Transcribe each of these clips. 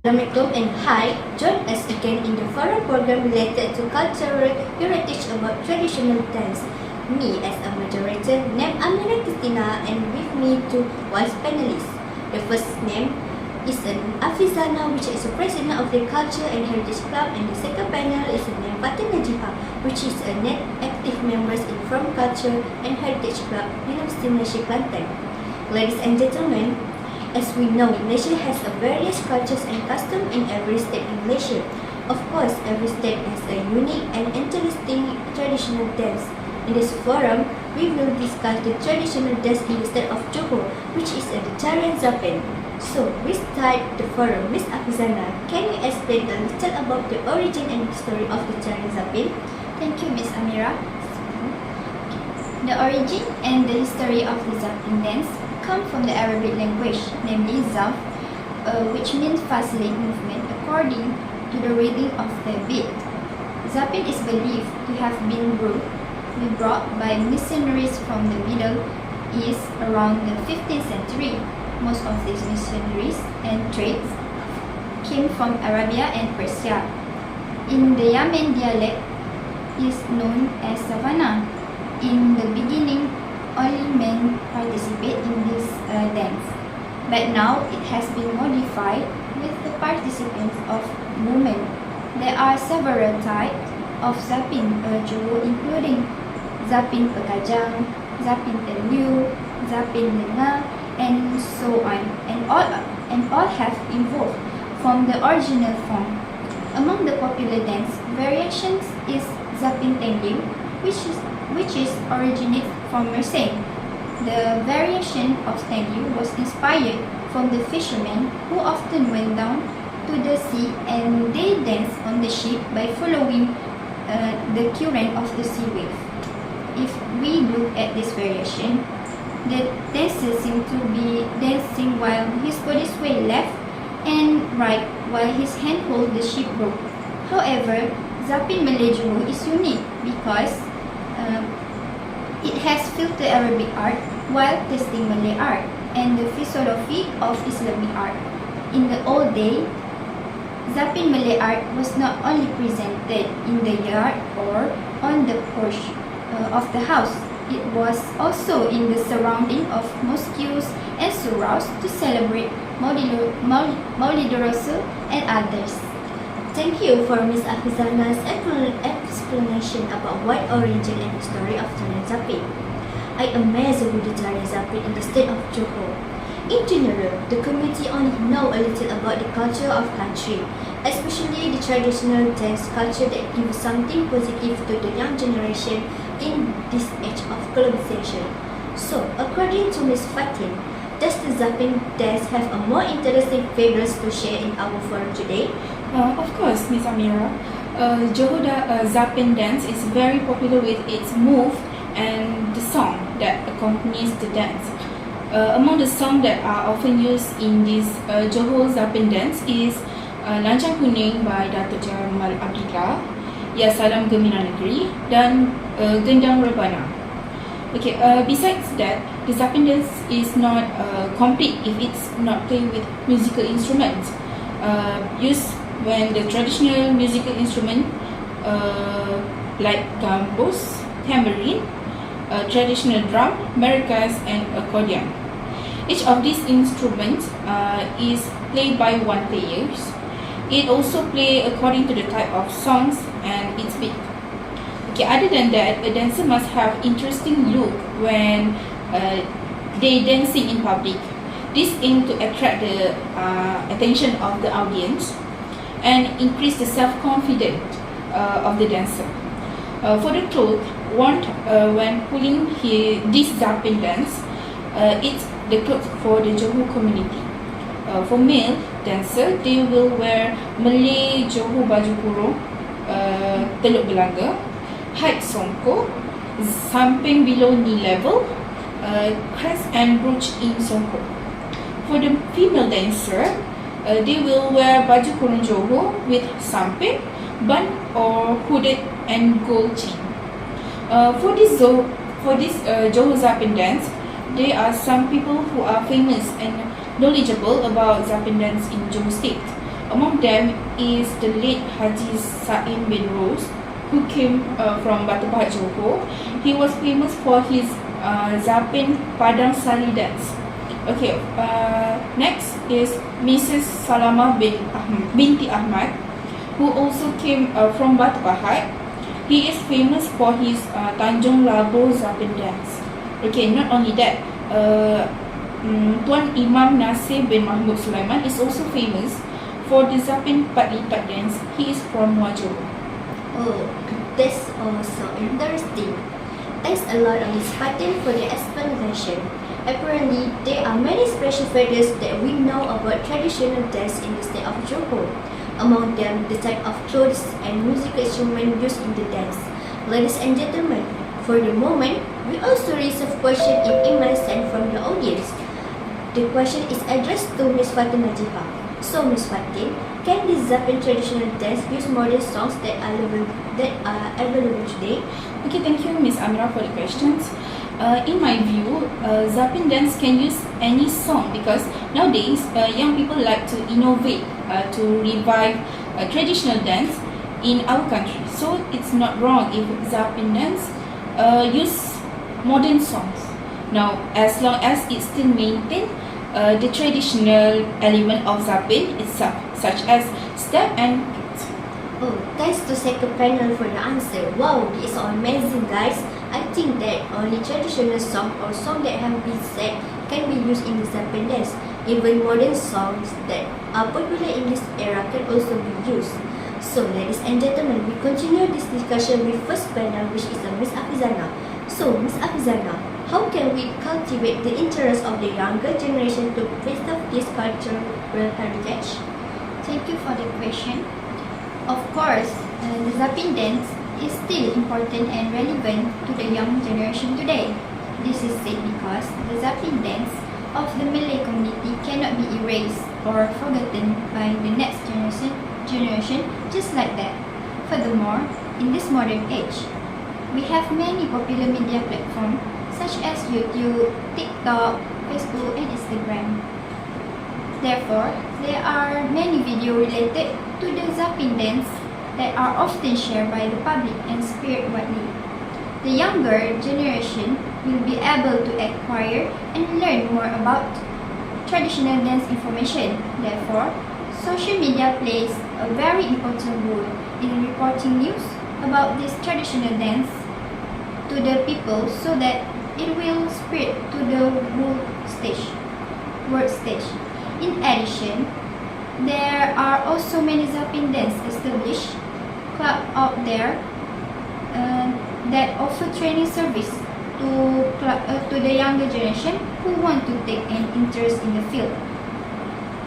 Assalamualaikum and hi, join us again in the forum program related to cultural heritage about traditional dance. Me as a moderator named Amira Christina and with me two vice panelists. The first name is Afizana, which is the president of the Culture and Heritage Club, and the second panel is named Fatina Jiha, which is a net active member in From Culture and Heritage Club, University Malaysia Kelantan. Ladies and gentlemen, as we know, Malaysia has a various cultures and customs in every state in Malaysia. Of course, every state has a unique and interesting traditional dance. In this forum, we will discuss the traditional dance in the state of Johor, which is the Tarian Zapin. So, we start the forum. Ms. Afizana, can you explain a little about the origin and history of the Tarian Zapin? Thank you, Ms. Amira. The origin and the history of the Zapin dance come from the Arabic language, namely Zaf, which means fast leg movement according to the reading of the beat. Zapin is believed to have been brought by missionaries from the Middle East around the 15th century. Most of these missionaries and trades came from Arabia and Persia. In the Yemen dialect is known as Savannah. In the beginning, only men participate in this dance, but now it has been modified with the participants of women. There are several types of Zapin Johor, including Zapin Pekajang, Zapin Tenliu, Zapin Lengah, and so on, and all have evolved from the original form. Among the popular dance variations is Zapin Tenliu, which is originated from Mersey. The variation of Tenliu was inspired from the fishermen who often went down to the sea and they danced on the ship by following the current of the sea wave. If we look at this variation, the dancer seems to be dancing while his body sway left and right while his hand holds the ship rope. However, Zapin Malay Johor is unique because it has filtered Arabic art while testing Malay art and the philosophy of Islamic art. In the old day, Zapin Malay art was not only presented in the yard or on the porch of the house, it was also in the surrounding of mosques and surahs to celebrate Maulid Rasul and others. Thank you for Ms. Afizana's explanation about what origin and history of Tarian Zapin. I am amazed with the Tarian Zapin in the state of Johor. In general, the community only know a little about the culture of country, especially the traditional dance culture that gives something positive to the young generation in this age of globalization. So, according to Ms. Fatin, does the Zapin dance have a more interesting figures to share in our forum today? Of course, Ms. Amira. Johor Zapin dance is very popular with its move and the song that accompanies the dance. Among the songs that are often used in this Johor Zapin dance is Lancang Kuning by Dato' Jamal Abdillah, Ya Salam Gembira Negeri, dan Gendang Rebana. Okay, besides that, the Zapin dance is not complete if it's not played with musical instruments. Used when the traditional musical instrument like gambos, tambourine, traditional drum, maracas, and accordion. Each of these instruments is played by one player. It also plays according to the type of songs and its beat. Okay, other than that, a dancer must have interesting look when they dancing in public. This aims to attract the attention of the audience and increase the self-confidence of the dancer. For the clothes worn when pulling this Zapin dance, it's the clothes for the Johor community. For male dancer, they will wear Malay Johor baju kurung, teluk belanga, height songkok, samping below knee level, crest and brooch in songkok. For the female dancer, they will wear baju kurung Johor with samping, bun or hooded and gold chain. For this Johor Zapin dance, there are some people who are famous and knowledgeable about Zapin dance in Johor State. Among them is the late Haji Sain bin Ros, who came from Batu Pahat, Johor. He was famous for his Zapin Padang Sali dance. Okay, next is Mrs. Salamah binti Ahmad, who also came from Batu Pahat. He is famous for his Tanjung Labu Zapin dance. Okay, not only that, Tuan Imam Nasir bin Mahmud Sulaiman is also famous for the Zapin Pat Lipat dance. He is from Wajur. Oh, that's also interesting. Thanks a lot, Miss Fatin, for the explanation. Apparently, there are many special features that we know about traditional dance in the state of Johor. Among them, the type of clothes and musical instruments used in the dance. Ladies and gentlemen, for the moment, we also receive questions in email sent from the audience. The question is addressed to Miss Fatin Najibah. So, Miss Fatin, can the Zapin traditional dance use modern songs that are available today? Okay, thank you, Miss Amira, for the questions. In my view, Zapin dance can use any song because nowadays young people like to innovate to revive traditional dance in our country. So it's not wrong if Zapin dance use modern songs. Now, as long as it still maintain the traditional element of Zapin itself, such as step and beat. Oh, thanks to second panel for the answer. Wow, this is amazing, guys. I think that only traditional song or song that have been said can be used in the Zapin dance. Even modern songs that are popular in this era can also be used. So, ladies and gentlemen, we continue this discussion with first panel, which is Miss Afizana. So, Miss Afizana, how can we cultivate the interest of the younger generation to preserve this cultural heritage? Thank you for the question. Of course, the Zapin dance is still important and relevant to the young generation today. This is said because the Zapin dance of the Malay community cannot be erased or forgotten by the next generation just like that. Furthermore, in this modern age, we have many popular media platforms such as YouTube, TikTok, Facebook, and Instagram. Therefore, there are many videos related to the Zapin dance that are often shared by the public and spread widely. The younger generation will be able to acquire and learn more about traditional dance information. Therefore, social media plays a very important role in reporting news about this traditional dance to the people so that it will spread to the world stage. In addition, there are also many Zapin dance established clubs out there that offer training service to the younger generation who want to take an interest in the field.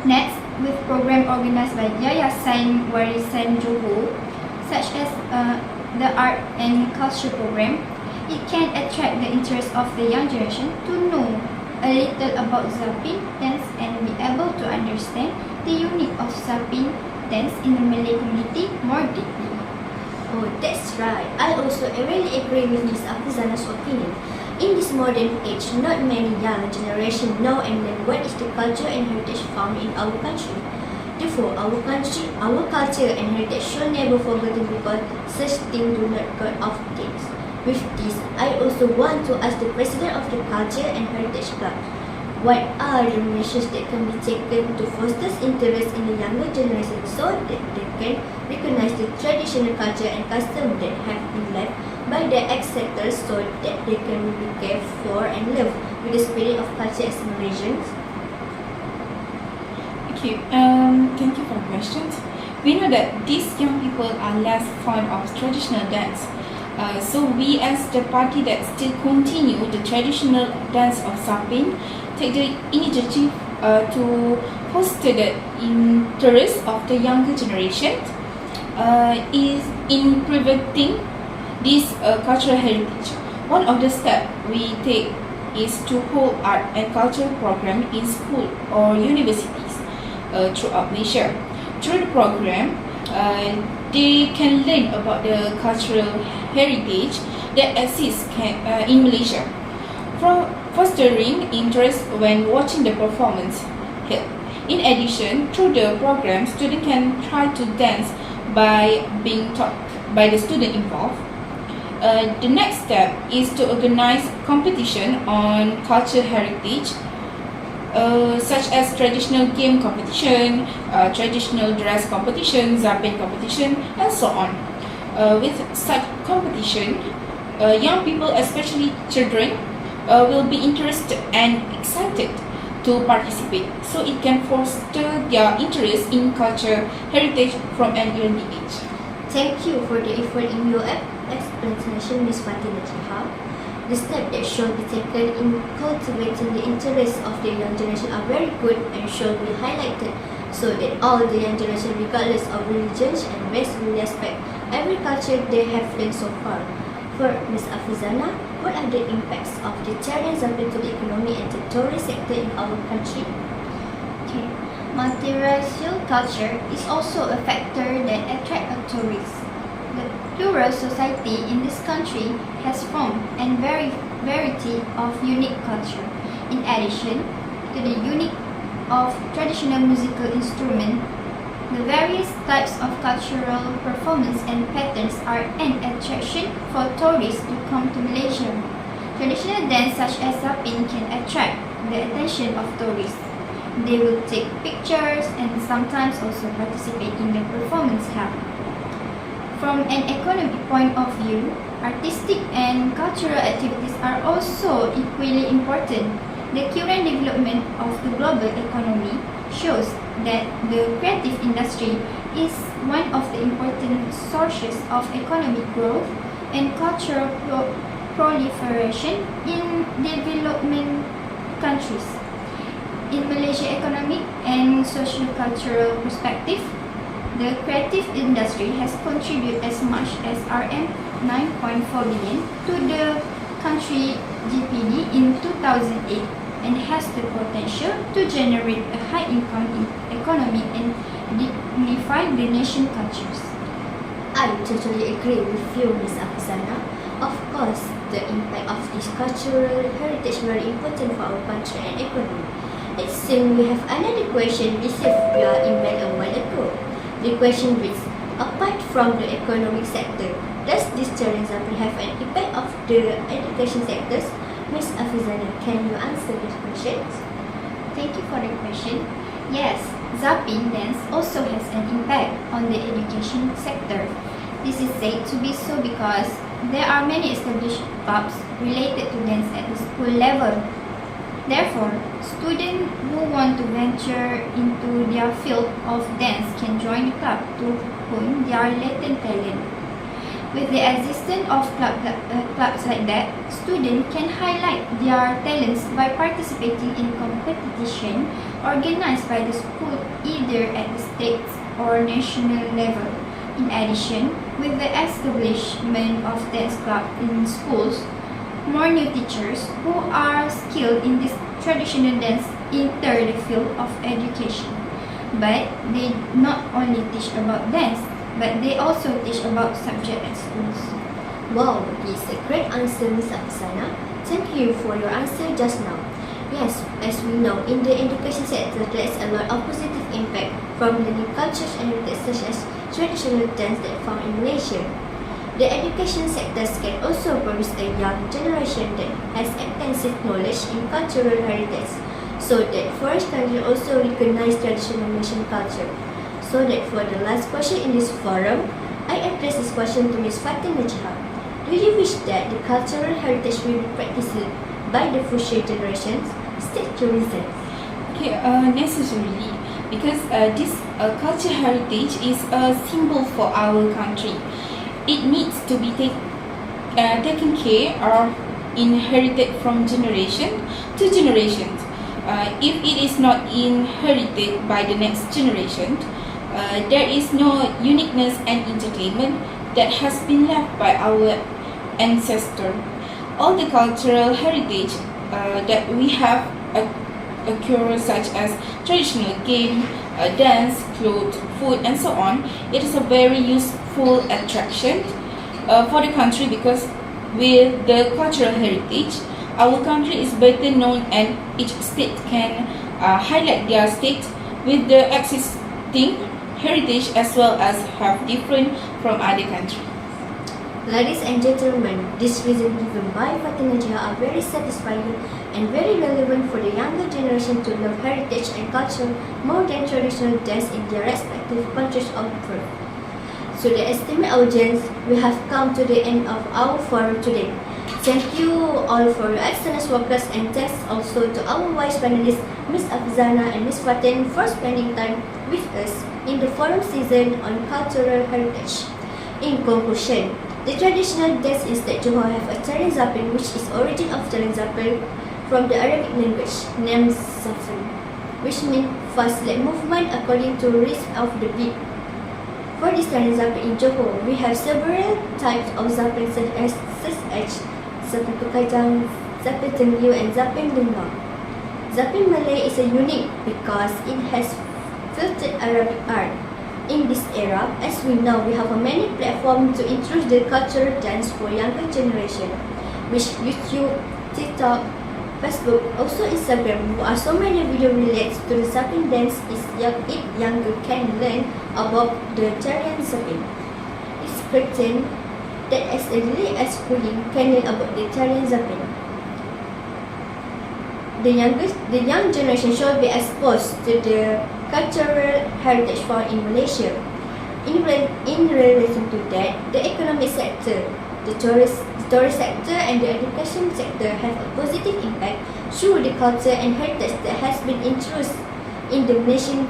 Next, with program organized by Yayasan Warisan Johor, such as the art and culture program, it can attract the interest of the young generation to know a little about Zapin dance and be able to understand the unique of Zapin dance in the Malay community more deeply. Oh, that's right. I also really agree with Ms. Afizana's opinion. In this modern age, not many young generation know and learn what is the culture and heritage found in our country. Therefore, our culture and heritage should never forgotten because such things do not go off dates. With this, I also want to ask the President of the Culture and Heritage Club, what are the measures that can be taken to foster interest in the younger generation so that they can recognize the traditional culture and custom that have been left by their ancestors so that they can be cared for and live with the spirit of culture as Malaysians? Okay, thank you for the questions. We know that these young people are less fond of traditional dance. So we as the party that still continue the traditional dance of Zapin take the initiative to foster the interest of the younger generation is in preventing this cultural heritage. One of the steps we take is to hold art and cultural program in school or universities throughout Malaysia. Through the program, they can learn about the cultural heritage that exists in Malaysia. In addition, through the program, students can try to dance by being taught by the student involved. The next step is to organize competition on cultural heritage, such as traditional game competition, traditional dress competition, zapping competition, and so on. With such competition, young people, especially children, will be interested and excited to participate, so it can foster their interest in culture heritage from an early age. Thank you for the effort in your explanation, Ms. Fatina Jihab. The steps that should be taken in cultivating the interests of the young generation are very good and should be highlighted so that all the young generation, regardless of religions and race, will respect every culture they have learned so far. For Ms. Afizana, what are the impacts of the challenge to the economy and the tourist sector in our country? Okay. Multiracial culture is also a factor that attracts tourists. The plural society in this country has formed a variety of unique culture. In addition to the unique of traditional musical instrument, the various types of cultural performance and patterns are an attraction for tourists to come to Malaysia. Traditional dance such as zapping can attract the attention of tourists. They will take pictures and sometimes also participate in the performance held. From an economic point of view, artistic and cultural activities are also equally important. The current development of the global economy shows that the creative industry is one of the important sources of economic growth and cultural proliferation in development countries. In Malaysia's economic and socio-cultural perspective, the creative industry has contributed as much as RM 9.4 billion to the country GPD in 2008 and has the potential to generate a high income economy and dignify the nation cultures. I totally agree with you, Ms. Afizana. Of course, the impact of this cultural heritage is very important for our country and economy. It seems we have another question received via email a while ago. The question reads, apart from the economic sector, does this tourism have an impact of the education sectors? Ms. Afizana, can you answer this question? Thank you for the question. Yes, zapping dance also has an impact on the education sector. This is said to be so because there are many established clubs related to dance at the school level. Therefore, students who want to venture into their field of dance can join the club to hone their latent talent. With the existence of clubs like that, students can highlight their talents by participating in competition organized by the school either at the state or national level. In addition, with the establishment of dance clubs in schools, more new teachers who are skilled in this traditional dance enter the field of education. But they not only teach about dance, but they also teach about subject at schools. Wow, this is a great answer, Ms. Afizana. Thank you for your answer just now. Yes, as we know, in the education sector, there is a lot of positive impact from the new cultures and heritage such as traditional dance that found in Malaysia. The education sectors can also produce a young generation that has extensive knowledge in cultural heritage, so that foreign countries also recognize traditional Malaysian culture. So that for the last question in this forum, I address this question to Ms. Fatima Jihab. Do you wish that the cultural heritage will be practiced by the future generations? State your reasons. Okay, necessarily, because this cultural heritage is a symbol for our country. It needs to be taken care of, inherited from generation to generation. If it is not inherited by the next generation, there is no uniqueness and entertainment that has been left by our ancestors. All the cultural heritage that we have occur such as traditional game, dance, clothes, food, and so on. It is a very useful attraction for the country because with the cultural heritage, our country is better known and each state can highlight their state with the existing heritage as well as have different from other countries. Ladies and gentlemen, this reason given by Fatin Najah are very satisfying and very relevant for the younger generation to learn heritage and culture more than traditional dance in their respective countries of birth. So the esteemed audience, we have come to the end of our forum today. Thank you all for your excellent workers and thanks also to our wise panelists, Ms. Afzana and Ms. Fatin for spending time with us in the forum season on cultural heritage. In conclusion, the traditional dance is that Johor have a Tarian Zapin which is origin of Tarian Zapin from the Arabic language named Zafin, which means fast leg movement according to rhythm of the beat. For this Tarian Zapin in Johor, we have several types of Zapin such as Zapin Tukajang, Zapin Tenggyu and Zapin Lingam. Zapin Malay is a unique because it has filtered Arabic art. In this era, as we know, we have a many platforms to introduce the cultural dance for younger generation, which YouTube, TikTok, Facebook, also Instagram, who are so many video related to the Zapin dance is if younger can learn about the Tarian Zapin. It's certain that as early as schooling can learn about the Tarian Zapin. The young generation should be exposed to the cultural heritage found in Malaysia. In relation to that, the economic sector, the tourist sector and the education sector have a positive impact through the culture and heritage that has been introduced in the Malaysian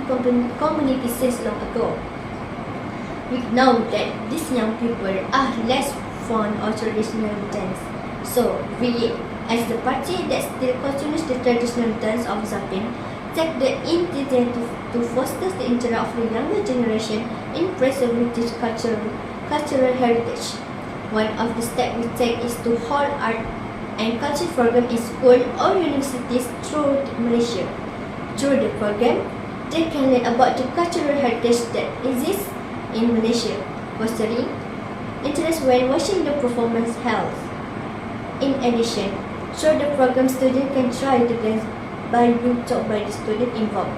community since long ago. We know that these young people are less fond of traditional dance. So we, as the party that still continues the traditional dance of Zapin, take the initiative to foster the interest of the younger generation in preserving British cultural heritage. One of the steps we take is to hold art and culture program in school or universities throughout Malaysia. Through the program, they can learn about the cultural heritage that exists in Malaysia, fostering interest when watching the performance held. In addition, through the program, students can try to dance by being taught by the student involved.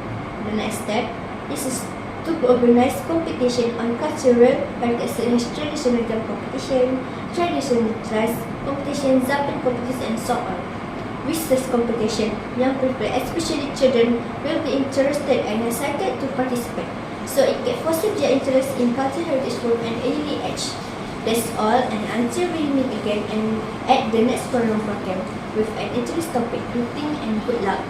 The next step is to organize competition on cultural heritage such as traditional drum competition, traditional dress competition, Zapin competition and so on. With such competition, young people, especially children, will be interested and excited to participate. So it can foster their interest in cultural heritage from an early age. That's all, and until we meet again and at the next forum program with an interesting topic, greeting and good luck.